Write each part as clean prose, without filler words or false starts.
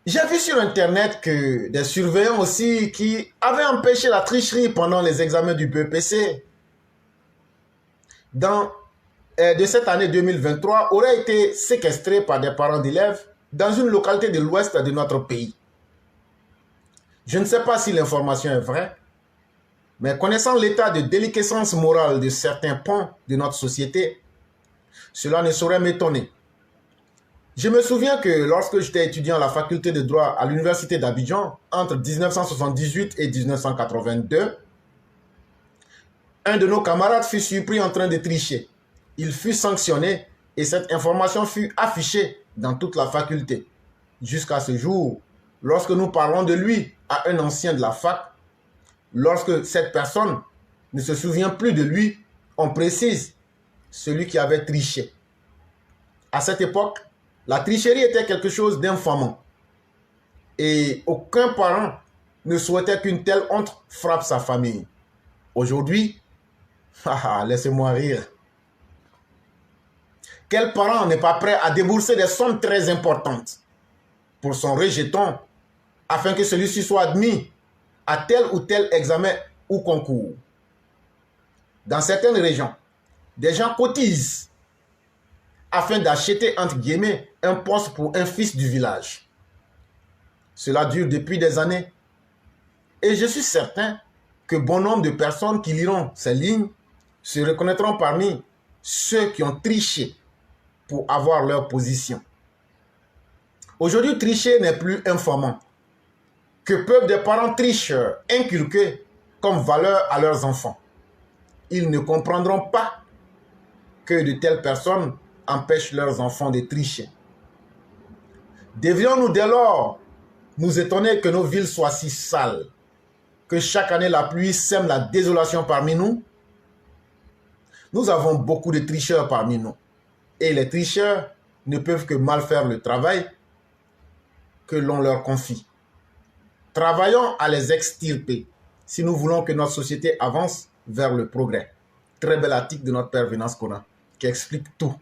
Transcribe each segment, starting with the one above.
J'ai vu sur Internet que des surveillants aussi qui avaient empêché la tricherie pendant les examens du BEPC de cette année 2023 auraient été séquestrés par des parents d'élèves dans une localité de l'ouest de notre pays. Je ne sais pas si l'information est vraie, mais connaissant l'état de déliquescence morale de certains pans de notre société, cela ne saurait m'étonner. Je me souviens que lorsque j'étais étudiant à la faculté de droit à l'université d'Abidjan, entre 1978 et 1982, un de nos camarades fut surpris en train de tricher. Il fut sanctionné et cette information fut affichée dans toute la faculté. Jusqu'à ce jour, lorsque nous parlons de lui à un ancien de la fac, lorsque cette personne ne se souvient plus de lui, on précise celui qui avait triché. À cette époque, la tricherie était quelque chose d'infamant. Et aucun parent ne souhaitait qu'une telle honte frappe sa famille. Aujourd'hui, laissez-moi rire. Quel parent n'est pas prêt à débourser des sommes très importantes pour son rejeton afin que celui-ci soit admis à tel ou tel examen ou concours? Dans certaines régions, des gens cotisent afin d'acheter, entre guillemets, un poste pour un fils du village. Cela dure depuis des années. Et je suis certain que bon nombre de personnes qui liront ces lignes se reconnaîtront parmi ceux qui ont triché pour avoir leur position. Aujourd'hui, tricher n'est plus infamant. Que peuvent des parents tricheurs inculquer comme valeur à leurs enfants? Ils ne comprendront pas que de telles personnes empêchent leurs enfants de tricher. Devrions-nous dès lors nous étonner que nos villes soient si sales, que chaque année la pluie sème la désolation parmi nous? Nous avons beaucoup de tricheurs parmi nous. Et les tricheurs ne peuvent que mal faire le travail que l'on leur confie. Travaillons à les extirper si nous voulons que notre société avance vers le progrès. Très bel article de notre père Venance Conan qui explique tout.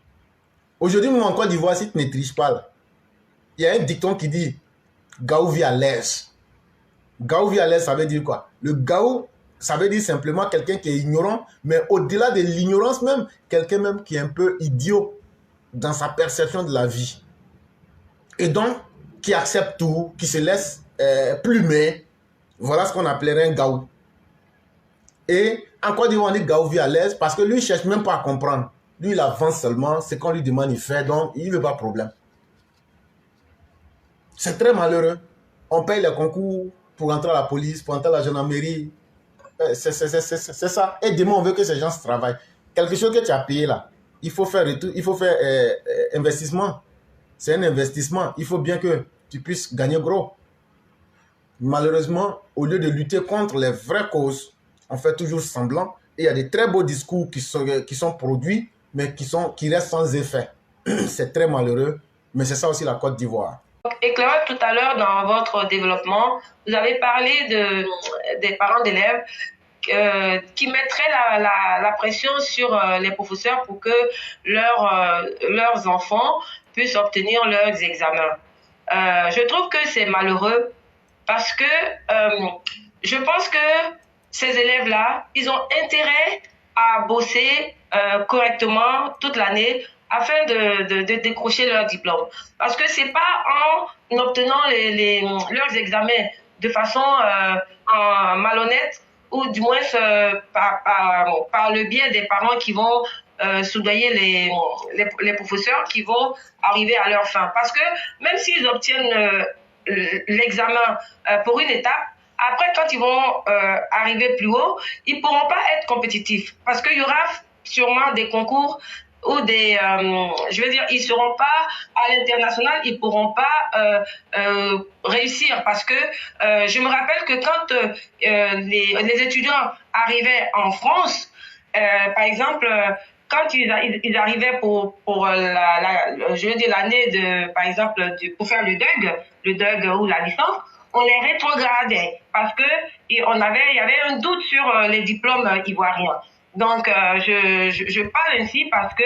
Aujourd'hui, même en Côte d'Ivoire, si tu ne triches pas, là, il y a un dicton qui dit « Gaou vit à l'aise ». Gaou vit à l'aise, ça veut dire quoi? Le gaou, ça veut dire simplement quelqu'un qui est ignorant, mais au-delà de l'ignorance même, quelqu'un même qui est un peu idiot dans sa perception de la vie. Et donc, qui accepte tout, qui se laisse plumer. Voilà ce qu'on appellerait un gaou. Et en Côte d'Ivoire, on dit gaou vit à l'aise parce que lui, il ne cherche même pas à comprendre. Lui, il avance seulement, c'est qu'on lui demande, il fait, donc il ne veut pas de problème. C'est très malheureux. On paye les concours pour entrer à la police, pour entrer à la gendarmerie. C'est ça. Et demain, on veut que ces gens se travaillent. Quelque chose que tu as payé là, il faut faire investissement. C'est un investissement. Il faut bien que tu puisses gagner gros. Malheureusement, au lieu de lutter contre les vraies causes, on fait toujours semblant. Et il y a des très beaux discours qui sont produits, mais qui restent sans effet. C'est très malheureux, mais c'est ça aussi la Côte d'Ivoire. Éclairant tout à l'heure dans votre développement, vous avez parlé des parents d'élèves qui mettraient la pression sur les professeurs pour que leurs enfants puissent obtenir leurs examens. Je trouve que c'est malheureux parce que je pense que ces élèves-là, ils ont intérêt à bosser correctement toute l'année afin de décrocher leur diplôme. Parce que c'est pas en obtenant leurs examens de façon malhonnête ou du moins par le biais des parents qui vont soudoyer les professeurs qui vont arriver à leur fin. Parce que même s'ils obtiennent l'examen pour une étape, après, quand ils vont arriver plus haut, ils ne pourront pas être compétitifs parce qu'il y aura sûrement des concours ou je veux dire, ils ne seront pas à l'international, ils ne pourront pas réussir parce que je me rappelle que quand les étudiants arrivaient en France, par exemple, quand ils arrivaient pour je veux dire l'année de, par exemple, pour faire le DUG ou la licence, on les rétrogradait parce que il y avait un doute sur les diplômes ivoiriens. Donc, je parle ainsi parce que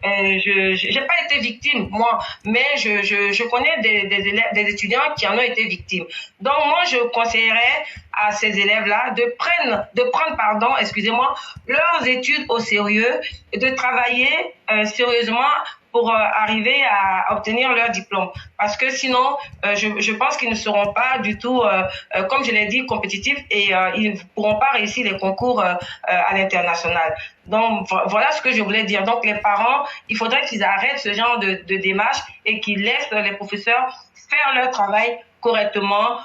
je n'ai pas été victime, moi, mais je connais des élèves, des étudiants qui en ont été victimes. Donc, moi, je conseillerais à ces élèves-là de prendre, pardon, excusez-moi, leurs études au sérieux et de travailler sérieusement pour arriver à obtenir leur diplôme. Parce que sinon, je pense qu'ils ne seront pas du tout, comme je l'ai dit, compétitifs et ils ne pourront pas réussir les concours à l'international. Donc, voilà ce que je voulais dire. Donc, les parents, il faudrait qu'ils arrêtent ce genre de démarche et qu'ils laissent les professeurs faire leur travail correctement,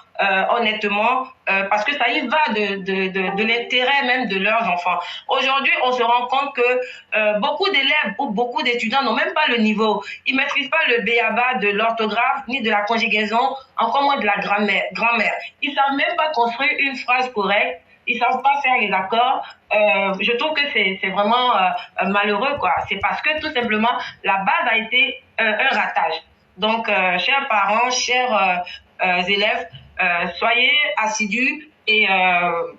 honnêtement, parce que ça y va de l'intérêt même de leurs enfants. Aujourd'hui, on se rend compte que beaucoup d'élèves ou beaucoup d'étudiants n'ont même pas le niveau. Ils maîtrisent pas le b.a.-ba de l'orthographe, ni de la conjugaison, encore moins de la grammaire. Ils savent même pas construire une phrase correcte. Ils savent pas faire les accords. Je trouve que c'est vraiment malheureux, quoi. C'est parce que tout simplement la base a été un ratage. Donc, chers parents, chers élèves, soyez assidus et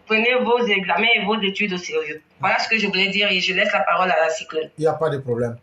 prenez vos examens et vos études au sérieux. Voilà ce que je voulais dire et je laisse la parole à la Cyclone. Il n'y a pas de problème.